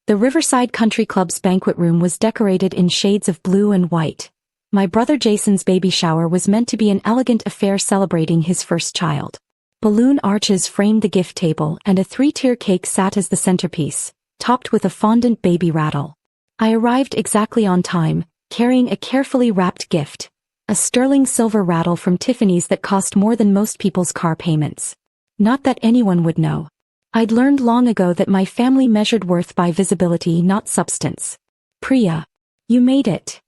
The Riverside Country Club's banquet room was decorated in shades of blue and white. My brother Jason's baby shower was meant to be an elegant affair celebrating his first child. Balloon arches framed the gift table and a 3-tier cake sat as the centerpiece, topped with a fondant baby rattle. I arrived exactly on time, carrying a carefully wrapped gift, a sterling silver rattle from Tiffany's that cost more than most people's car payments. Not that anyone would know. I'd learned long ago that my family measured worth by visibility, not substance. Priya, you made it.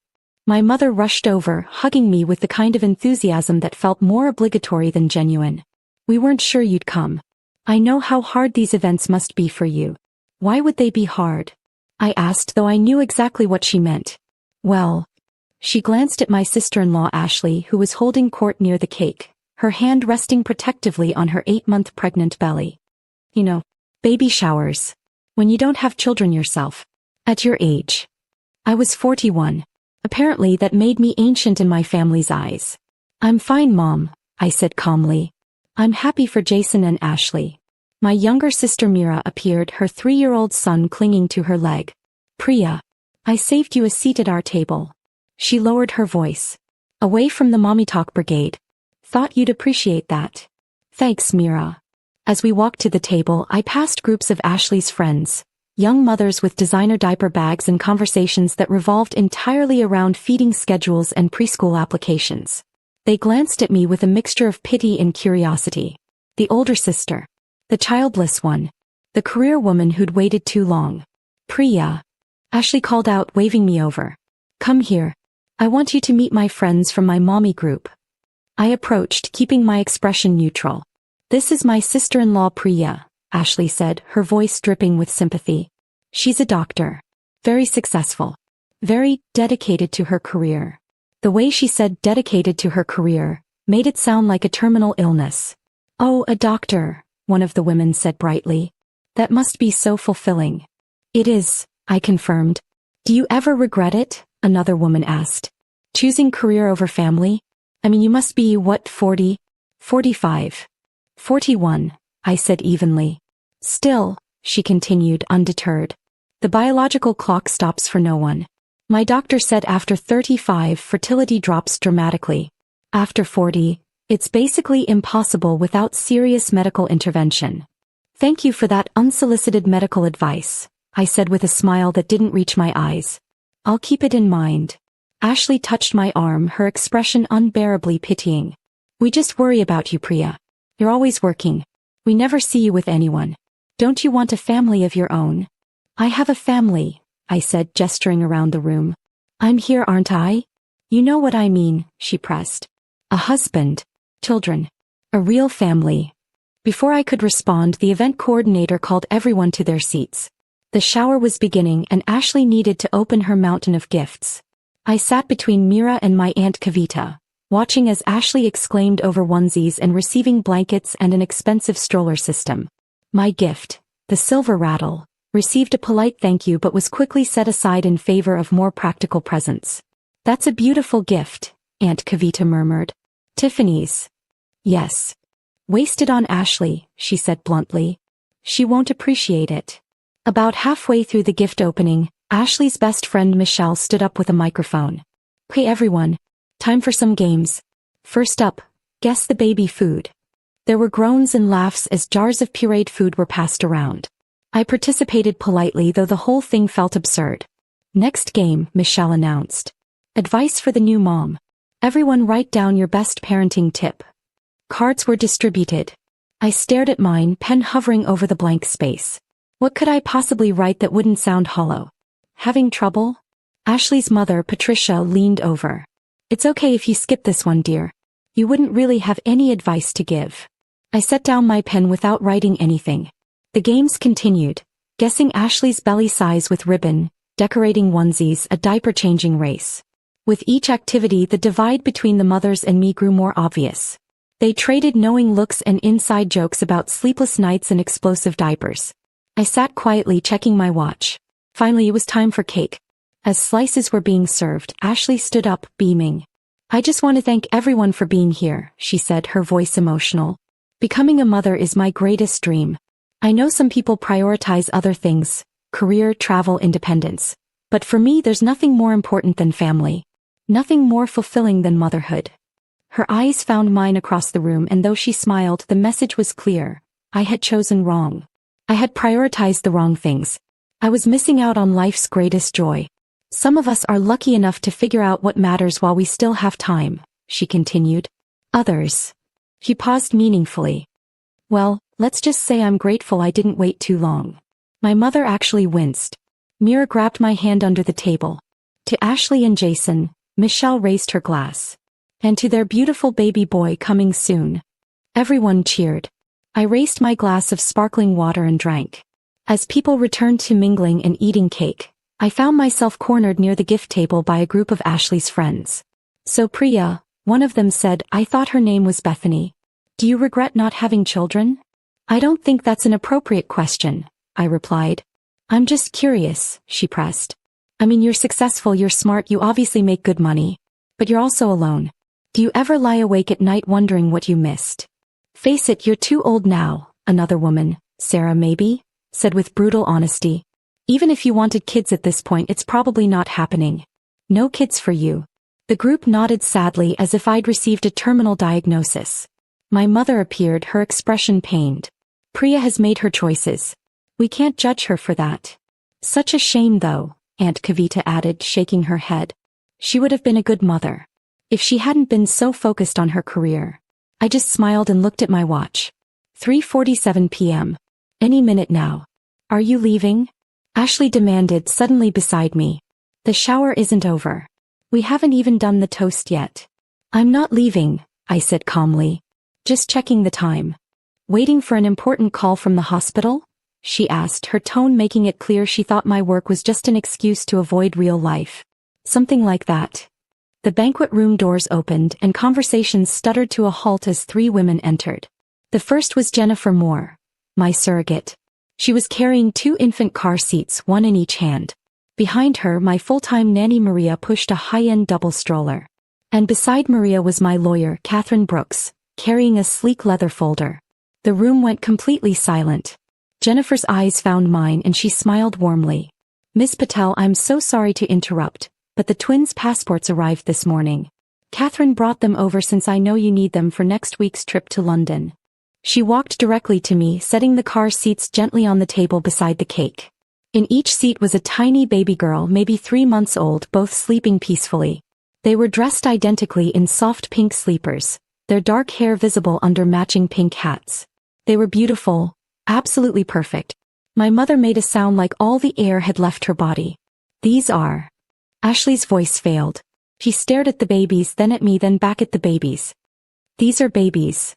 My mother rushed over, hugging me with the kind of enthusiasm that felt more obligatory than genuine. We weren't sure you'd come. I know how hard these events must be for you. Why would they be hard? I asked, though I knew exactly what she meant. Well, she glanced at my sister-in-law Ashley, who was holding court near the cake, her hand resting protectively on her 8-month pregnant belly. You know, baby showers. When you don't have children yourself. At your age. I was 41. Apparently that made me ancient in my family's eyes. I'm fine, Mom, I said calmly. I'm happy for Jason and Ashley. My younger sister Mira appeared, her 3-year-old son clinging to her leg. Priya, I saved you a seat at our table. She lowered her voice. Away from the mommy talk brigade. Thought you'd appreciate that. Thanks, Mira. As we walked to the table, I passed groups of Ashley's friends, young mothers with designer diaper bags and conversations that revolved entirely around feeding schedules and preschool applications. They glanced at me with a mixture of pity and curiosity. The older sister. The childless one. The career woman who'd waited too long. Priya. Ashley called out, waving me over. Come here. I want you to meet my friends from my mommy group. I approached, keeping my expression neutral. This is my sister-in-law Priya, Ashley said, her voice dripping with sympathy. She's a doctor. Very successful. Very dedicated to her career. The way she said dedicated to her career made it sound like a terminal illness. Oh, a doctor, one of the women said brightly. That must be so fulfilling. It is, I confirmed. Do you ever regret it? Another woman asked. Choosing career over family? I mean, you must be, what, 40? 45. 41, I said evenly. Still, she continued, undeterred. The biological clock stops for no one. My doctor said after 35 fertility drops dramatically. After 40, it's basically impossible without serious medical intervention. Thank you for that unsolicited medical advice, I said with a smile that didn't reach my eyes. I'll keep it in mind. Ashley touched my arm, her expression unbearably pitying. We just worry about you, Priya. You're always working. We never see you with anyone. Don't you want a family of your own? I have a family, I said, gesturing around the room. I'm here, aren't I? You know what I mean, she pressed. A husband. Children. A real family. Before I could respond, the event coordinator called everyone to their seats. The shower was beginning and Ashley needed to open her mountain of gifts. I sat between Mira and my Aunt Kavita, watching as Ashley exclaimed over onesies and receiving blankets and an expensive stroller system. My gift, the silver rattle, received a polite thank you but was quickly set aside in favor of more practical presents. That's a beautiful gift, Aunt Kavita murmured. Tiffany's. Yes. Wasted on Ashley, she said bluntly. She won't appreciate it. About halfway through the gift opening, Ashley's best friend Michelle stood up with a microphone. Hey everyone. Time for some games. First up, guess the baby food. There were groans and laughs as jars of pureed food were passed around. I participated politely, though the whole thing felt absurd. Next game, Michelle announced. Advice for the new mom. Everyone write down your best parenting tip. Cards were distributed. I stared at mine, pen hovering over the blank space. What could I possibly write that wouldn't sound hollow? Having trouble? Ashley's mother, Patricia, leaned over. It's okay if you skip this one, dear. You wouldn't really have any advice to give. I set down my pen without writing anything. The games continued, guessing Ashley's belly size with ribbon, decorating onesies, a diaper-changing race. With each activity, the divide between the mothers and me grew more obvious. They traded knowing looks and inside jokes about sleepless nights and explosive diapers. I sat quietly checking my watch. Finally, it was time for cake. As slices were being served, Ashley stood up, beaming. I just want to thank everyone for being here, she said, her voice emotional. Becoming a mother is my greatest dream. I know some people prioritize other things, career, travel, independence. But for me, there's nothing more important than family. Nothing more fulfilling than motherhood. Her eyes found mine across the room, and though she smiled, the message was clear. I had chosen wrong. I had prioritized the wrong things. I was missing out on life's greatest joy. Some of us are lucky enough to figure out what matters while we still have time, she continued. Others. She paused meaningfully. Well, let's just say I'm grateful I didn't wait too long. My mother actually winced. Mira grabbed my hand under the table. To Ashley and Jason, Michelle raised her glass. And to their beautiful baby boy coming soon. Everyone cheered. I raised my glass of sparkling water and drank. As people returned to mingling and eating cake, I found myself cornered near the gift table by a group of Ashley's friends. So Priya, one of them said, I thought her name was Bethany. Do you regret not having children? I don't think that's an appropriate question, I replied. I'm just curious, she pressed. I mean, you're successful, you're smart, you obviously make good money. But you're also alone. Do you ever lie awake at night wondering what you missed? Face it, you're too old now, another woman, Sarah maybe, said with brutal honesty. Even if you wanted kids at this point, it's probably not happening. No kids for you. The group nodded sadly as if I'd received a terminal diagnosis. My mother appeared, her expression pained. Priya has made her choices. We can't judge her for that. Such a shame though, Aunt Kavita added, shaking her head. She would have been a good mother. If she hadn't been so focused on her career. I just smiled and looked at my watch. 3:47 p.m. Any minute now. Are you leaving? Ashley demanded, suddenly beside me. The shower isn't over. We haven't even done the toast yet. I'm not leaving, I said calmly. Just checking the time. Waiting for an important call from the hospital? She asked, her tone making it clear she thought my work was just an excuse to avoid real life. Something like that. The banquet room doors opened and conversations stuttered to a halt as three women entered. The first was Jennifer Moore, my surrogate. She was carrying 2 infant car seats, one in each hand. Behind her, my full-time nanny Maria pushed a high-end double stroller. And beside Maria was my lawyer, Catherine Brooks, carrying a sleek leather folder. The room went completely silent. Jennifer's eyes found mine and she smiled warmly. Miss Patel, I'm so sorry to interrupt, but the twins' passports arrived this morning. Catherine brought them over since I know you need them for next week's trip to London. She walked directly to me, setting the car seats gently on the table beside the cake. In each seat was a tiny baby girl, maybe 3 months old, both sleeping peacefully. They were dressed identically in soft pink sleepers, their dark hair visible under matching pink hats. They were beautiful, absolutely perfect. My mother made a sound like all the air had left her body. These are... Ashley's voice failed. She stared at the babies, then at me, then back at the babies. These are babies.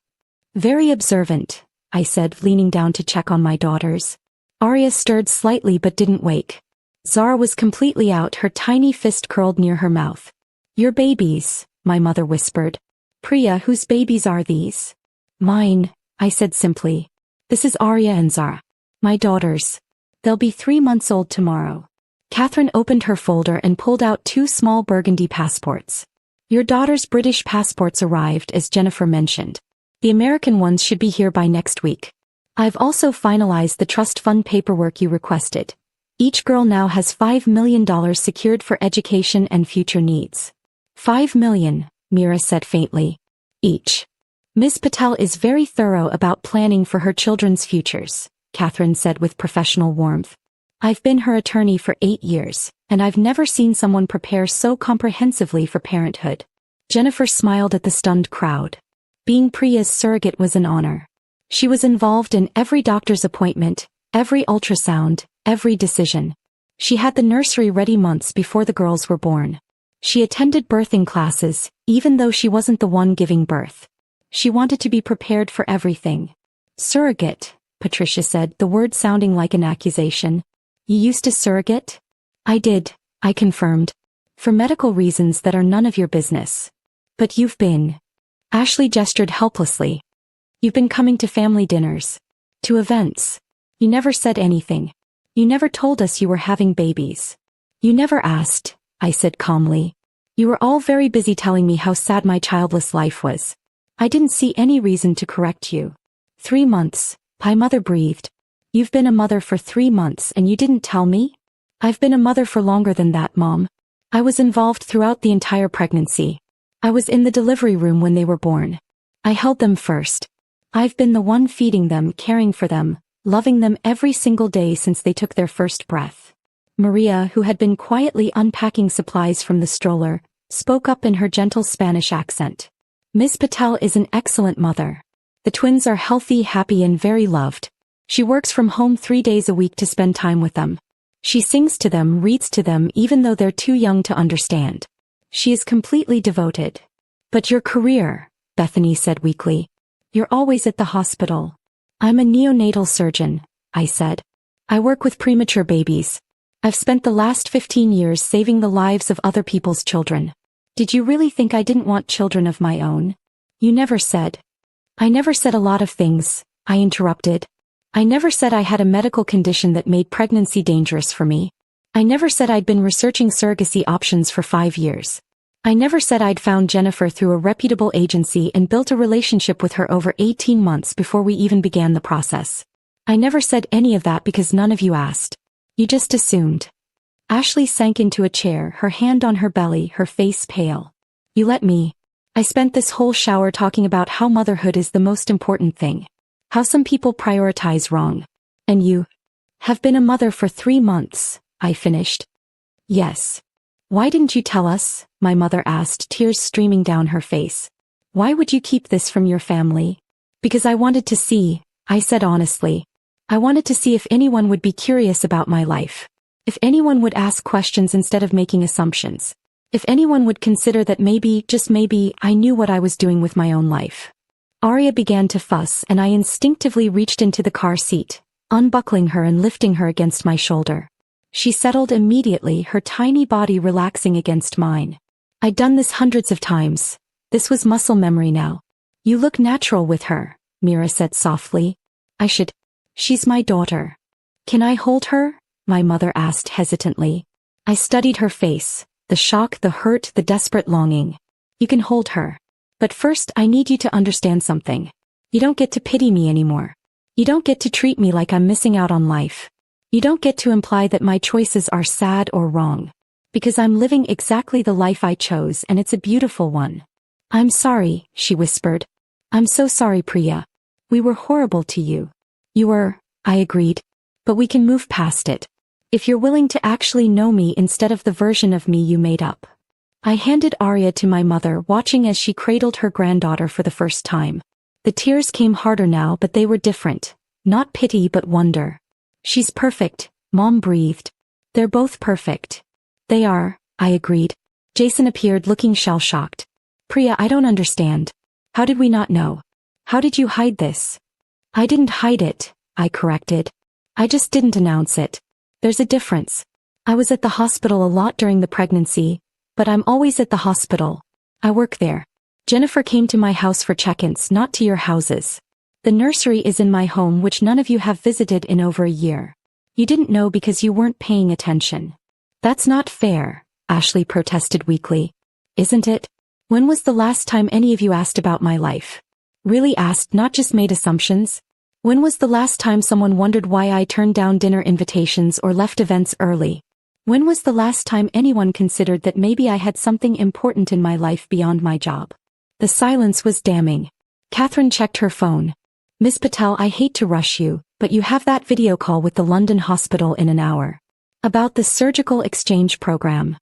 Very observant, I said, leaning down to check on my daughters. Arya stirred slightly but didn't wake. Zara was completely out, her tiny fist curled near her mouth. Your babies, my mother whispered. Priya, whose babies are these? Mine, I said simply. This is Arya and Zara. My daughters. They'll be 3 months old tomorrow. Catherine opened her folder and pulled out 2 small burgundy passports. Your daughter's British passports arrived, as Jennifer mentioned. The American ones should be here by next week. I've also finalized the trust fund paperwork you requested. Each girl now has $5 million secured for education and future needs. $5 million, Mira said faintly. Each. Ms. Patel is very thorough about planning for her children's futures, Catherine said with professional warmth. I've been her attorney for 8 years, and I've never seen someone prepare so comprehensively for parenthood. Jennifer smiled at the stunned crowd. Being Priya's surrogate was an honor. She was involved in every doctor's appointment, every ultrasound, every decision. She had the nursery ready months before the girls were born. She attended birthing classes, even though she wasn't the one giving birth. She wanted to be prepared for everything. Surrogate, Patricia said, the word sounding like an accusation. You used to surrogate? I did, I confirmed. For medical reasons that are none of your business. But you've been. Ashley gestured helplessly. You've been coming to family dinners. To events. You never said anything. You never told us you were having babies. You never asked, I said calmly. You were all very busy telling me how sad my childless life was. I didn't see any reason to correct you. 3 months, my mother breathed. You've been a mother for 3 months and you didn't tell me? I've been a mother for longer than that, Mom. I was involved throughout the entire pregnancy. I was in the delivery room when they were born. I held them first. I've been the one feeding them, caring for them, loving them every single day since they took their first breath. Maria, who had been quietly unpacking supplies from the stroller, spoke up in her gentle Spanish accent. Miss Patel is an excellent mother. The twins are healthy, happy, and very loved. She works from home 3 days a week to spend time with them. She sings to them, reads to them, even though they're too young to understand. She is completely devoted. But your career, Bethany said weakly. You're always at the hospital. I'm a neonatal surgeon, I said. I work with premature babies. I've spent the last 15 years saving the lives of other people's children. Did you really think I didn't want children of my own? You never said. I never said a lot of things, I interrupted. I never said I had a medical condition that made pregnancy dangerous for me. I never said I'd been researching surrogacy options for 5 years. I never said I'd found Jennifer through a reputable agency and built a relationship with her over 18 months before we even began the process. I never said any of that because none of you asked. You just assumed. Ashley sank into a chair, her hand on her belly, her face pale. You let me. I spent this whole shower talking about how motherhood is the most important thing. How some people prioritize wrong. And you have been a mother for 3 months, I finished. Yes. Why didn't you tell us? My mother asked, tears streaming down her face. Why would you keep this from your family? Because I wanted to see, I said honestly. I wanted to see if anyone would be curious about my life. If anyone would ask questions instead of making assumptions. If anyone would consider that maybe, just maybe, I knew what I was doing with my own life. Arya began to fuss and I instinctively reached into the car seat, unbuckling her and lifting her against my shoulder. She settled immediately, her tiny body relaxing against mine. I'd done this hundreds of times. This was muscle memory now. You look natural with her, Mira said softly. I should. She's my daughter. Can I hold her? My mother asked hesitantly. I studied her face, the shock, the hurt, the desperate longing. You can hold her. But first I need you to understand something. You don't get to pity me anymore. You don't get to treat me like I'm missing out on life. You don't get to imply that my choices are sad or wrong. Because I'm living exactly the life I chose and it's a beautiful one. I'm sorry, she whispered. I'm so sorry, Priya. We were horrible to you. You were, I agreed. But we can move past it. If you're willing to actually know me instead of the version of me you made up. I handed Arya to my mother, watching as she cradled her granddaughter for the first time. The tears came harder now, but they were different. Not pity but wonder. She's perfect, Mom breathed. They're both perfect. They are, I agreed. Jason appeared looking shell-shocked. Priya, I don't understand. How did we not know? How did you hide this? I didn't hide it, I corrected. I just didn't announce it. There's a difference. I was at the hospital a lot during the pregnancy, but I'm always at the hospital. I work there. Jennifer came to my house for check-ins, not to your houses. The nursery is in my home, which none of you have visited in over a year. You didn't know because you weren't paying attention. That's not fair, Ashley protested weakly. Isn't it? When was the last time any of you asked about my life? Really asked, not just made assumptions? When was the last time someone wondered why I turned down dinner invitations or left events early? When was the last time anyone considered that maybe I had something important in my life beyond my job? The silence was damning. Catherine checked her phone. Miss Patel, I hate to rush you, but you have that video call with the London hospital in an hour. About the surgical exchange program.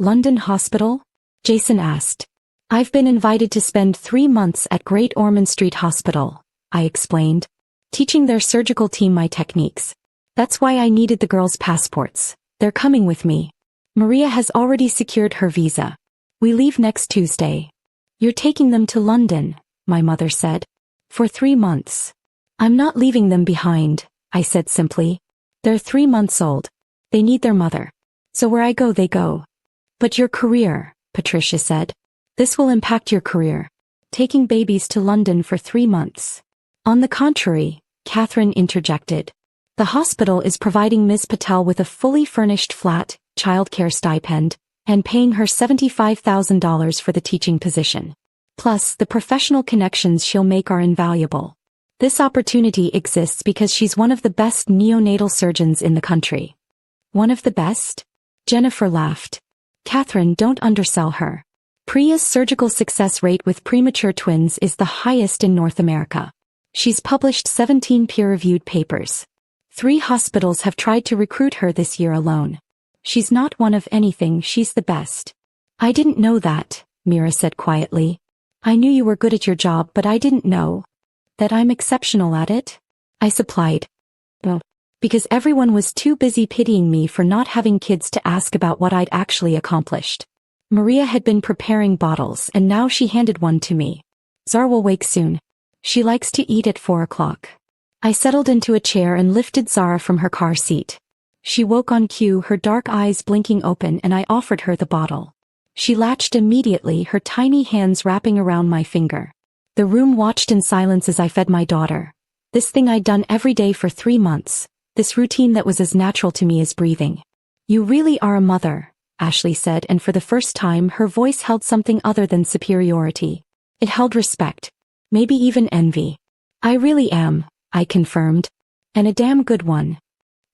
London hospital? Jason asked. I've been invited to spend 3 months at Great Ormond Street Hospital, I explained. Teaching their surgical team my techniques. That's why I needed the girls' passports. They're coming with me. Maria has already secured her visa. We leave next Tuesday. You're taking them to London, my mother said. For 3 months. I'm not leaving them behind, I said simply. They're 3 months old. They need their mother. So where I go, they go. But your career, Patricia said. This will impact your career. Taking babies to London for 3 months. On the contrary, Catherine interjected. The hospital is providing Ms. Patel with a fully furnished flat, childcare stipend, and paying her $75,000 for the teaching position. Plus, the professional connections she'll make are invaluable. This opportunity exists because she's one of the best neonatal surgeons in the country. One of the best? Jennifer laughed. Catherine, don't undersell her. Priya's surgical success rate with premature twins is the highest in North America. She's published 17 peer-reviewed papers. 3 hospitals have tried to recruit her this year alone. She's not one of anything, she's the best. I didn't know that, Mira said quietly. I knew you were good at your job, but I didn't know that I'm exceptional at it, I supplied. Well, because everyone was too busy pitying me for not having kids to ask about what I'd actually accomplished. Maria had been preparing bottles and now she handed one to me. Zara will wake soon. She likes to eat at 4 o'clock. I settled into a chair and lifted Zara from her car seat. She woke on cue, her dark eyes blinking open, and I offered her the bottle. She latched immediately, her tiny hands wrapping around my finger. The room watched in silence as I fed my daughter. This thing I'd done every day for 3 months. This routine that was as natural to me as breathing. You really are a mother, Ashley said, and for the first time her voice held something other than superiority. It held respect. Maybe even envy. I really am, I confirmed. And a damn good one.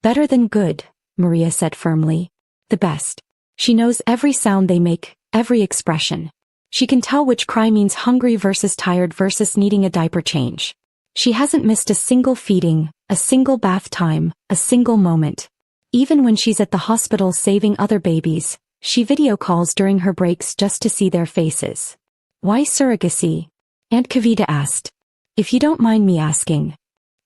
Better than good, Maria said firmly. The best. She knows every sound they make, every expression. She can tell which cry means hungry versus tired versus needing a diaper change. She hasn't missed a single feeding, a single bath time, a single moment. Even when she's at the hospital saving other babies, she video calls during her breaks just to see their faces. Why surrogacy? Aunt Kavita asked. If you don't mind me asking.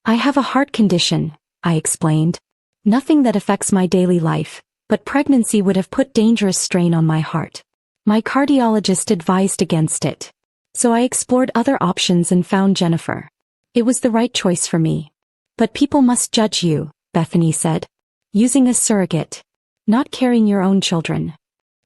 I have a heart condition, I explained. Nothing that affects my daily life, but pregnancy would have put dangerous strain on my heart. My cardiologist advised against it. So I explored other options and found Jennifer. It was the right choice for me. But people must judge you, Bethany said. Using a surrogate. Not carrying your own children.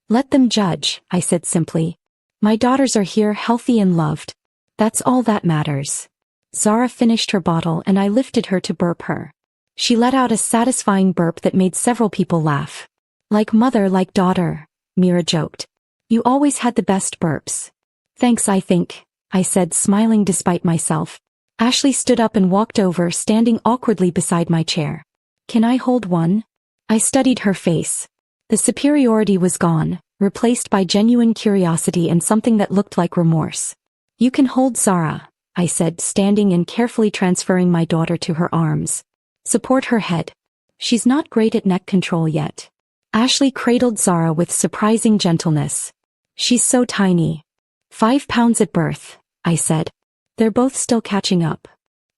Let them judge, I said simply. My daughters are here healthy and loved. That's all that matters. Zara finished her bottle and I lifted her to burp her. She let out a satisfying burp that made several people laugh. Like mother, like daughter, Mira joked. You always had the best burps. Thanks, I think, I said, smiling despite myself. Ashley stood up and walked over, standing awkwardly beside my chair. Can I hold one? I studied her face. The superiority was gone, replaced by genuine curiosity and something that looked like remorse. You can hold Zara, I said, standing and carefully transferring my daughter to her arms. Support her head. She's not great at neck control yet. Ashley cradled Zara with surprising gentleness. She's so tiny. 5 pounds at birth, I said. They're both still catching up.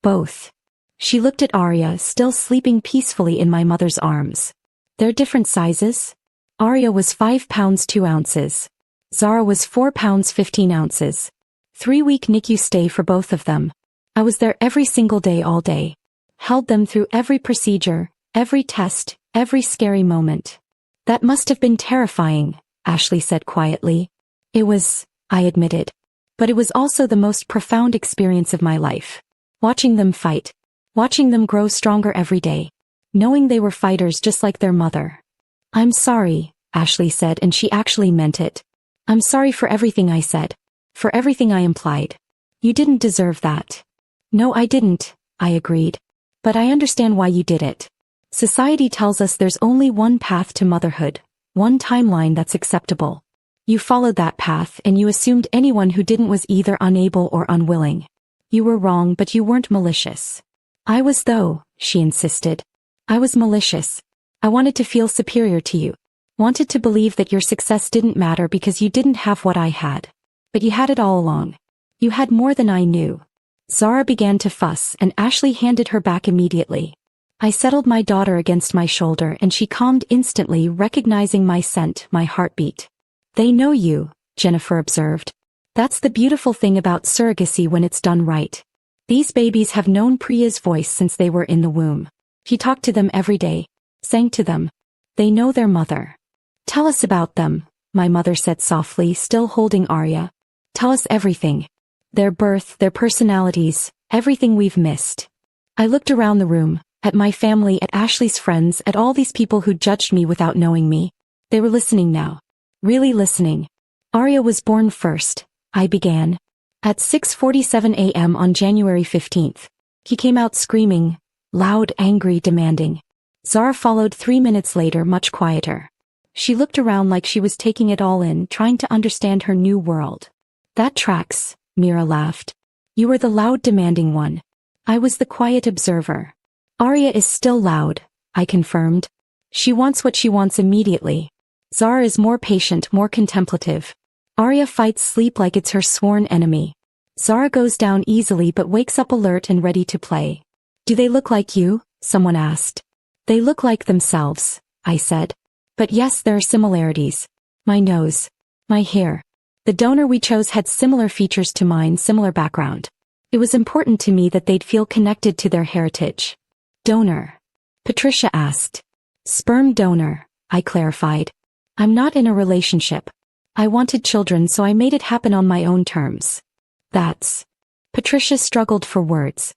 Both. She looked at Arya, still sleeping peacefully in my mother's arms. They're different sizes. Arya was 5 pounds 2 ounces. Zara was 4 pounds 15 ounces. 3-week NICU stay for both of them. I was there every single day all day. Held them through every procedure, every test, every scary moment. That must have been terrifying, Ashley said quietly. It was, I admitted. But it was also the most profound experience of my life. Watching them fight. Watching them grow stronger every day. Knowing they were fighters just like their mother. I'm sorry, Ashley said, and she actually meant it. I'm sorry for everything I said. For everything I implied. You didn't deserve that. No, I didn't, I agreed. But I understand why you did it. Society tells us there's only one path to motherhood, one timeline that's acceptable. You followed that path and you assumed anyone who didn't was either unable or unwilling. You were wrong, but you weren't malicious. I was though, she insisted. I was malicious. I wanted to feel superior to you. Wanted to believe that your success didn't matter because you didn't have what I had. But you had it all along. You had more than I knew. Zara began to fuss and Ashley handed her back immediately. I settled my daughter against my shoulder and she calmed instantly, recognizing my scent, my heartbeat. They know you, Jennifer observed. That's the beautiful thing about surrogacy when it's done right. These babies have known Priya's voice since they were in the womb. She talked to them every day, sang to them. They know their mother. Tell us about them, my mother said softly, still holding Arya. Tell us everything. Their birth, their personalities, everything we've missed. I looked around the room, at my family, at Ashley's friends, at all these people who judged me without knowing me. They were listening now. Really listening. Arya was born first, I began. At 6:47 a.m. on January 15th. He came out screaming, loud, angry, demanding. Zara followed 3 minutes later, much quieter. She looked around like she was taking it all in, trying to understand her new world. That tracks, Mira laughed. You were the loud, demanding one. I was the quiet observer. Arya is still loud, I confirmed. She wants what she wants immediately. Zara is more patient, more contemplative. Arya fights sleep like it's her sworn enemy. Zara goes down easily but wakes up alert and ready to play. Do they look like you? Someone asked. They look like themselves, I said. But yes, there are similarities. My nose. My hair. The donor we chose had similar features to mine, similar background. It was important to me that they'd feel connected to their heritage. Donor? Patricia asked. Sperm donor, I clarified. I'm not in a relationship. I wanted children, so I made it happen on my own terms. That's... Patricia struggled for words.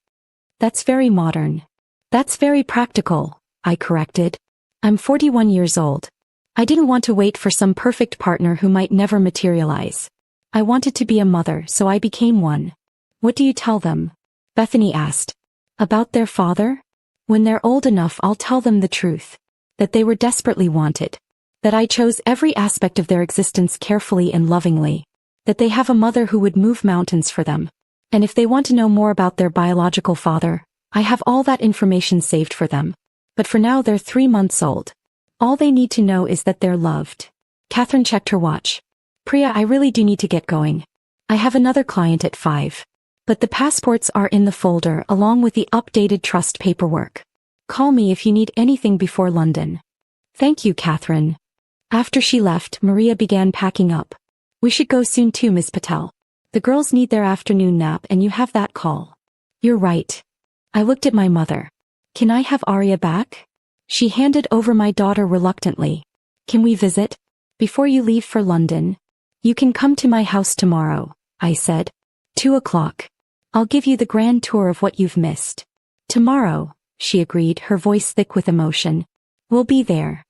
That's very modern. That's very practical, I corrected. I'm 41 years old. I didn't want to wait for some perfect partner who might never materialize. I wanted to be a mother, so I became one. What do you tell them? Bethany asked. About their father? When they're old enough, I'll tell them the truth. That they were desperately wanted. That I chose every aspect of their existence carefully and lovingly. That they have a mother who would move mountains for them. And if they want to know more about their biological father, I have all that information saved for them. But for now they're 3 months old. All they need to know is that they're loved. Catherine checked her watch. Priya, I really do need to get going. I have another client at 5. But the passports are in the folder along with the updated trust paperwork. Call me if you need anything before London. Thank you, Catherine. After she left, Maria began packing up. We should go soon too, Miss Patel. The girls need their afternoon nap and you have that call. You're right. I looked at my mother. Can I have Arya back? She handed over my daughter reluctantly. Can we visit? Before you leave for London? You can come to my house tomorrow, I said. 2 o'clock. I'll give you the grand tour of what you've missed. Tomorrow, she agreed, her voice thick with emotion. We'll be there.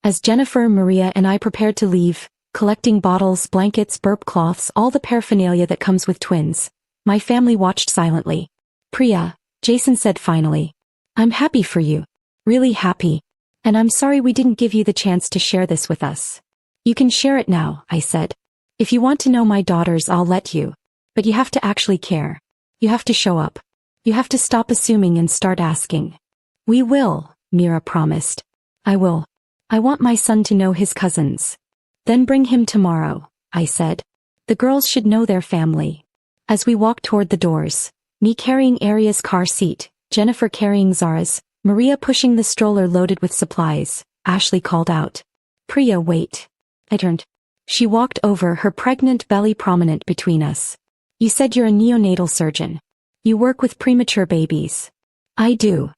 As Jennifer, Maria, and I prepared to leave, collecting bottles, blankets, burp cloths, all the paraphernalia that comes with twins, my family watched silently. Priya, Jason said finally. I'm happy for you. Really happy. And I'm sorry we didn't give you the chance to share this with us. You can share it now, I said. If you want to know my daughters, I'll let you. But you have to actually care. You have to show up. You have to stop assuming and start asking. We will, Mira promised. I will. I want my son to know his cousins. Then bring him tomorrow, I said. The girls should know their family. As we walked toward the doors, me carrying Arya's car seat, Jennifer carrying Zara's, Maria pushing the stroller loaded with supplies, Ashley called out. Priya, wait. I turned. She walked over, her pregnant belly prominent between us. You said you're a neonatal surgeon. You work with premature babies. I do.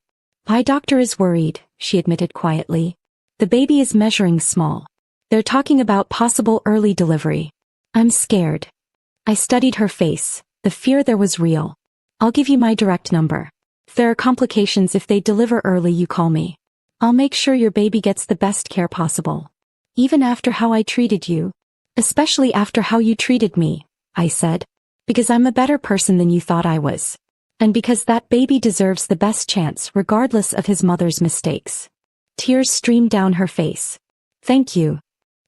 My doctor is worried, she admitted quietly. The baby is measuring small. They're talking about possible early delivery. I'm scared. I studied her face. The fear there was real. I'll give you my direct number. If there are complications, if they deliver early, you call me. I'll make sure your baby gets the best care possible. Even after how I treated you. Especially after how you treated me, I said. Because I'm a better person than you thought I was. And because that baby deserves the best chance regardless of his mother's mistakes. Tears streamed down her face. Thank you.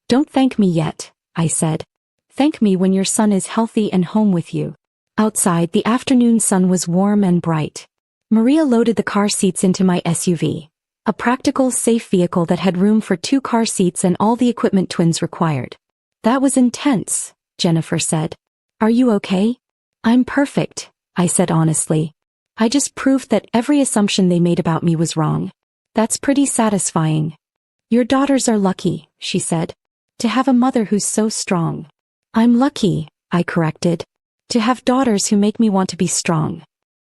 Don't thank me yet, I said. Thank me when your son is healthy and home with you. Outside, the afternoon sun was warm and bright. Maria loaded the car seats into my SUV. A practical, safe vehicle that had room for 2 car seats and all the equipment twins required. That was intense, Jennifer said. Are you okay? I'm perfect, I said honestly. I just proved that every assumption they made about me was wrong. That's pretty satisfying. Your daughters are lucky, she said. To have a mother who's so strong. I'm lucky, I corrected. To have daughters who make me want to be strong.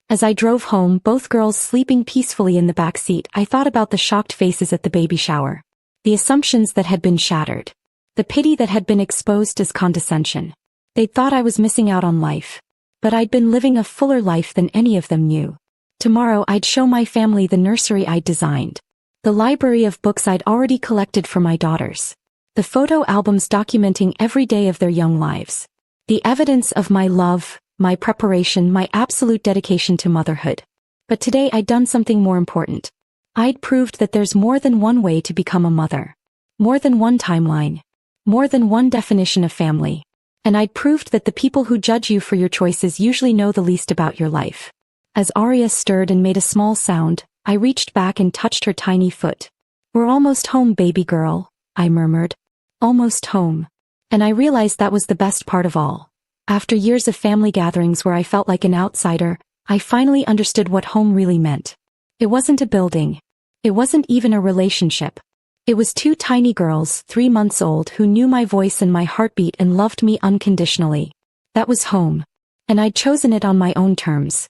As I drove home, both girls sleeping peacefully in the back seat, I thought about the shocked faces at the baby shower. The assumptions that had been shattered. The pity that had been exposed as condescension. They'd thought I was missing out on life. But I'd been living a fuller life than any of them knew. Tomorrow I'd show my family the nursery I'd designed. The library of books I'd already collected for my daughters. The photo albums documenting every day of their young lives. The evidence of my love, my preparation, my absolute dedication to motherhood. But today I'd done something more important. I'd proved that there's more than one way to become a mother. More than one timeline. More than one definition of family. And I'd proved that the people who judge you for your choices usually know the least about your life. As Arya stirred and made a small sound, I reached back and touched her tiny foot. "We're almost home, baby girl," I murmured. Almost home. And I realized that was the best part of all. After years of family gatherings where I felt like an outsider, I finally understood what home really meant. It wasn't a building. It wasn't even a relationship. It was two tiny girls, 3 months old, who knew my voice and my heartbeat and loved me unconditionally. That was home. And I'd chosen it on my own terms.